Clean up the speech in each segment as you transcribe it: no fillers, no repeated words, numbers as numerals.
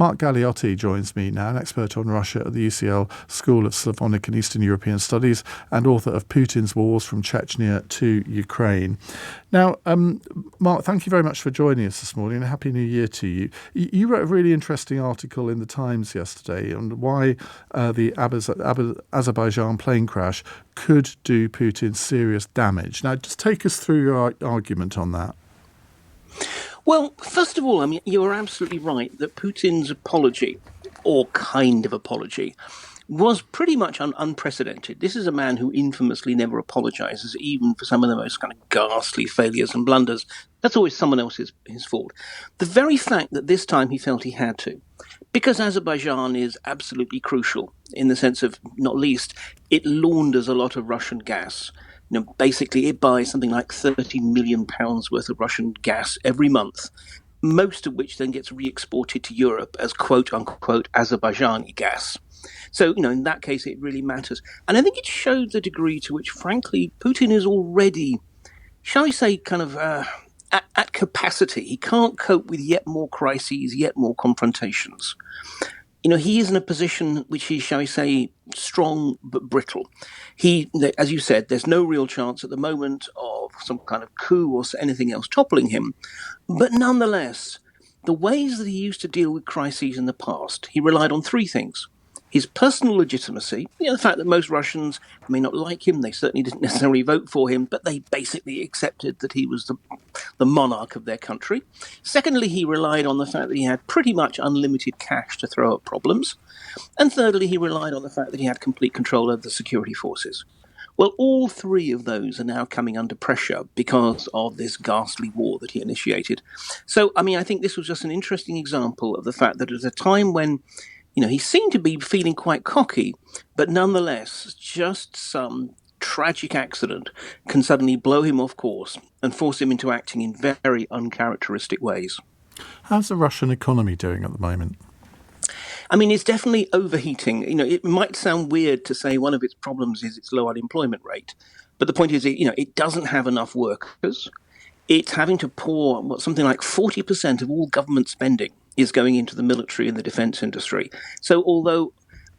Mark Galeotti joins me now, an expert on Russia at the UCL School of Slavonic and Eastern European Studies and author of Putin's Wars from Chechnya to Ukraine. Now, Mark, thank you very much for joining us this morning and a Happy New Year to you. You wrote a really interesting article in the Times yesterday on why the Azerbaijan plane crash could do Putin serious damage. Now, just take us through your argument on that. Well, first of all, I mean, you are absolutely right that Putin's apology, or kind of apology, was pretty much unprecedented. This is a man who infamously never apologizes, even for some of the most kind of ghastly failures and blunders. That's always someone else's his fault. The very fact that this time he felt he had to, because Azerbaijan is absolutely crucial in the sense of, not least, it launders a lot of Russian gas. Basically, it buys something like £30 million worth of Russian gas every month, most of which then gets re-exported to Europe as quote-unquote Azerbaijani gas. So, in that case, it really matters. And I think it showed the degree to which, frankly, Putin is already, shall we say, kind of at capacity. He can't cope with yet more crises, yet more confrontations. He is in a position which is, shall we say, strong but brittle. As you said, there's no real chance at the moment of some kind of coup or anything else toppling him. But nonetheless, the ways that he used to deal with crises in the past, he relied on three things. His personal legitimacy, the fact that most Russians may not like him, they certainly didn't necessarily vote for him, but they basically accepted that he was the monarch of their country. Secondly, he relied on the fact that he had pretty much unlimited cash to throw at problems. And thirdly, he relied on the fact that he had complete control over the security forces. Well, all three of those are now coming under pressure because of this ghastly war that he initiated. So, I think this was just an interesting example of the fact that at a time when he seemed to be feeling quite cocky, but nonetheless, just some tragic accident can suddenly blow him off course and force him into acting in very uncharacteristic ways. How's the Russian economy doing at the moment? It's definitely overheating. It might sound weird to say one of its problems is its low unemployment rate, but the point is, it doesn't have enough workers. It's having to pour something like 40% of all government spending is going into the military and the defense industry. So although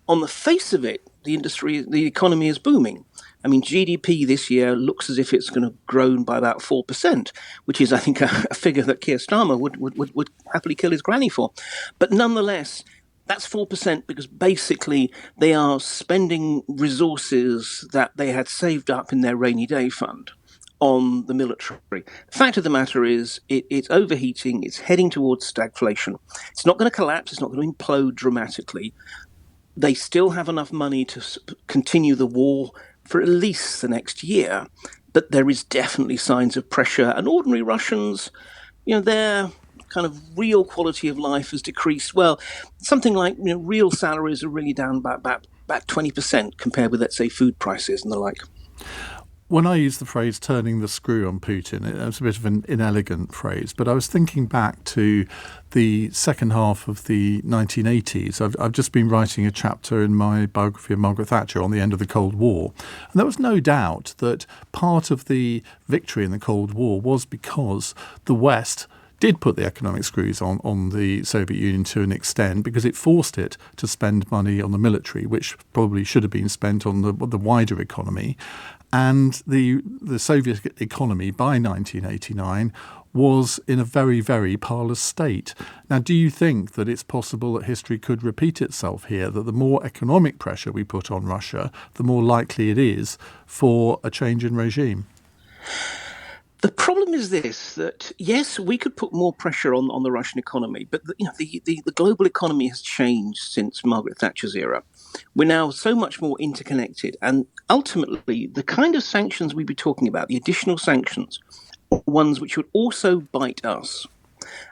on the face of it, the economy is booming. GDP this year looks as if it's going to grow by about 4%, which is, I think, a figure that Keir Starmer would happily kill his granny for. But nonetheless, that's 4% because basically they are spending resources that they had saved up in their rainy day fund on the military. The fact of the matter is it's overheating, it's heading towards stagflation. It's not going to collapse, it's not going to implode dramatically. They still have enough money to continue the war for at least the next year, but there is definitely signs of pressure. And ordinary Russians, their kind of real quality of life has decreased. Well, something like real salaries are really down about 20% compared with, let's say, food prices and the like. When I use the phrase turning the screw on Putin, it's a bit of an inelegant phrase, but I was thinking back to the second half of the 1980s. I've just been writing a chapter in my biography of Margaret Thatcher on the end of the Cold War. And there was no doubt that part of the victory in the Cold War was because the West did put the economic screws on the Soviet Union to an extent because it forced it to spend money on the military, which probably should have been spent on the wider economy. And the Soviet economy by 1989 was in a very, very parlous state. Now, do you think that it's possible that history could repeat itself here, that the more economic pressure we put on Russia, the more likely it is for a change in regime? The problem is this, that yes, we could put more pressure on the Russian economy, but the global economy has changed since Margaret Thatcher's era. We're now so much more interconnected, and ultimately the kind of sanctions we'd be talking about, the additional sanctions, are ones which would also bite us.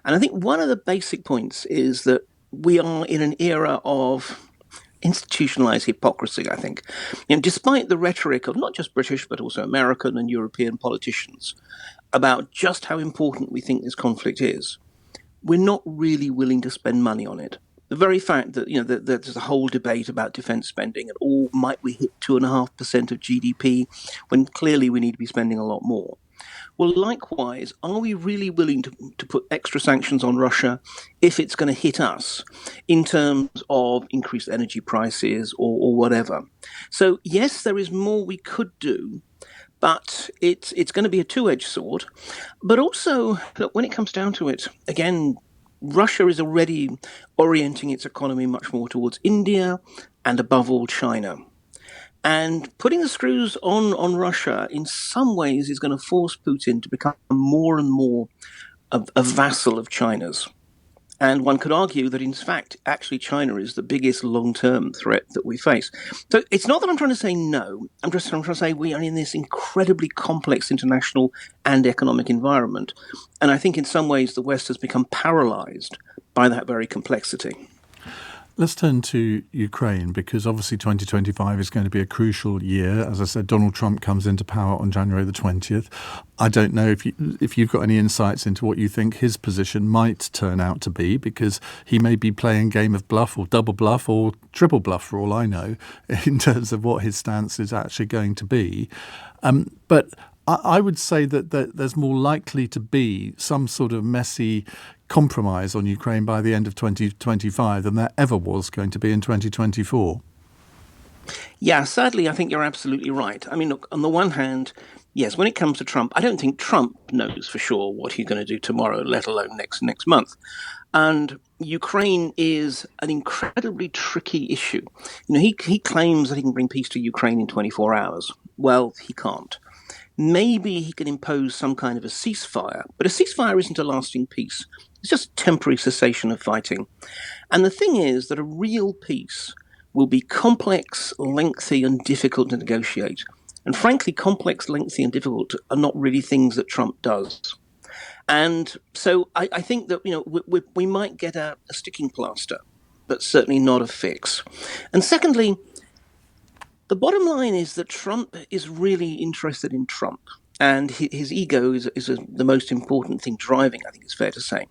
And I think one of the basic points is that we are in an era of institutionalized hypocrisy, I think. Despite the rhetoric of not just British, but also American and European politicians about just how important we think this conflict is, we're not really willing to spend money on it. The very fact that, that there's a whole debate about defense spending and might we hit 2.5% of GDP when clearly we need to be spending a lot more. Well, likewise, are we really willing to put extra sanctions on Russia if it's going to hit us in terms of increased energy prices or whatever? So, yes, there is more we could do, but it's going to be a two-edged sword. But also, look, when it comes down to it, again, Russia is already orienting its economy much more towards India and, above all, China. And putting the screws on Russia in some ways is going to force Putin to become more and more a vassal of China's. And one could argue that, in fact, actually China is the biggest long-term threat that we face. So it's not that I'm trying to say no. I'm trying to say we are in this incredibly complex international and economic environment. And I think in some ways the West has become paralyzed by that very complexity. Let's turn to Ukraine, because obviously 2025 is going to be a crucial year. As I said, Donald Trump comes into power on January the 20th. I don't know if you've got any insights into what you think his position might turn out to be, because he may be playing a game of bluff or double bluff or triple bluff for all I know in terms of what his stance is actually going to be. But I would say that there's more likely to be some sort of messy compromise on Ukraine by the end of 2025 than there ever was going to be in 2024. Yeah, sadly, I think you're absolutely right. I mean, look, on the one hand, yes, when it comes to Trump, I don't think Trump knows for sure what he's going to do tomorrow, let alone next month. And Ukraine is an incredibly tricky issue. You know, he claims that he can bring peace to Ukraine in 24 hours. Well, he can't. Maybe he can impose some kind of a ceasefire, but a ceasefire isn't a lasting peace. It's just a temporary cessation of fighting. And the thing is that a real peace will be complex, lengthy, and difficult to negotiate. And frankly, complex, lengthy, and difficult are not really things that Trump does. And so I think that, you know, we might get a sticking plaster, but certainly not a fix. And secondly, the bottom line is that Trump is really interested in Trump, and his ego is the most important thing driving, I think it's fair to say.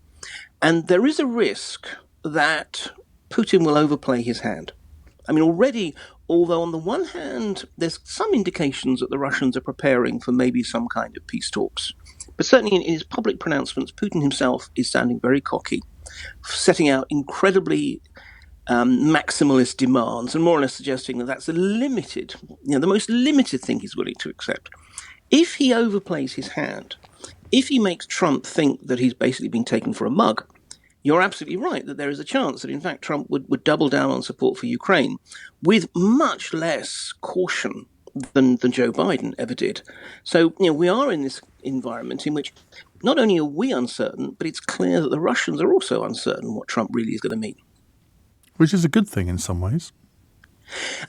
And there is a risk that Putin will overplay his hand. I mean, already, although on the one hand, there's some indications that the Russians are preparing for maybe some kind of peace talks. But certainly in his public pronouncements, Putin himself is sounding very cocky, setting out incredibly maximalist demands and more or less suggesting that that's the most limited thing he's willing to accept. If he overplays his hand, if he makes Trump think that he's basically been taken for a mug, you're absolutely right that there is a chance that, in fact, Trump would double down on support for Ukraine with much less caution than Joe Biden ever did. So, you know, we are in this environment in which not only are we uncertain, but it's clear that the Russians are also uncertain what Trump really is going to mean. Which is a good thing in some ways.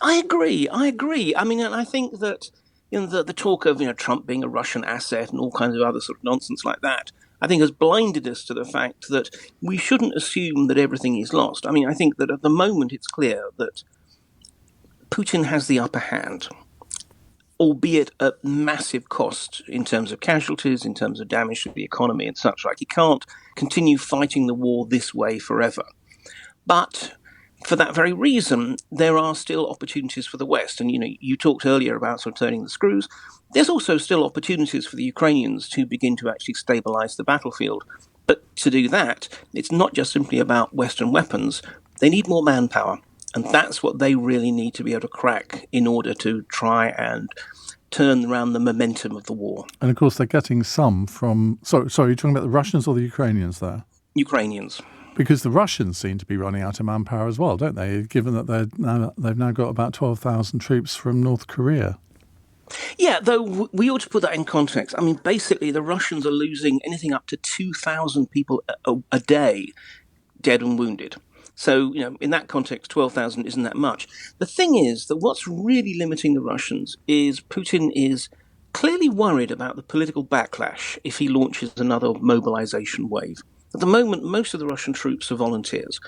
I agree. I mean, and I think that, you know, the talk of, you know, Trump being a Russian asset and all kinds of other sort of nonsense like that, I think has blinded us to the fact that we shouldn't assume that everything is lost. I mean, I think that at the moment it's clear that Putin has the upper hand, albeit at massive cost in terms of casualties, in terms of damage to the economy and such like. He can't continue fighting the war this way forever. But for that very reason, there are still opportunities for the West. And, you know, you talked earlier about sort of turning the screws. There's also still opportunities for the Ukrainians to begin to actually stabilize the battlefield. But to do that, it's not just simply about Western weapons. They need more manpower. And that's what they really need to be able to crack in order to try and turn around the momentum of the war. And of course, they're getting some from... Sorry, you're talking about the Russians or the Ukrainians there? Ukrainians. Because the Russians seem to be running out of manpower as well, don't they? Given that they've now got about 12,000 troops from North Korea. Yeah, though we ought to put that in context. I mean, basically, the Russians are losing anything up to 2,000 people a day, dead and wounded. So, you know, in that context, 12,000 isn't that much. The thing is that what's really limiting the Russians is Putin is clearly worried about the political backlash if he launches another mobilization wave. At the moment, most of the Russian troops are volunteers.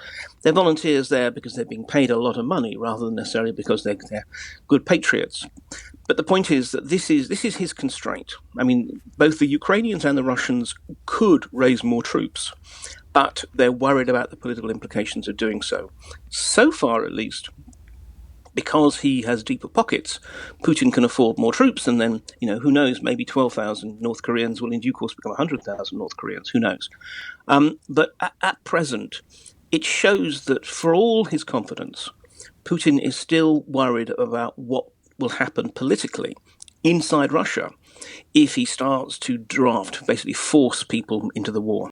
They're volunteers there because they're being paid a lot of money rather than necessarily because they're good patriots. But the point is that this is his constraint. I mean, both the Ukrainians and the Russians could raise more troops, but they're worried about the political implications of doing so. So far, at least, because he has deeper pockets, Putin can afford more troops, and then, who knows, maybe 12,000 North Koreans will in due course become 100,000 North Koreans, who knows. But at present, it shows that for all his confidence, Putin is still worried about what will happen politically inside Russia if he starts to basically force people into the war.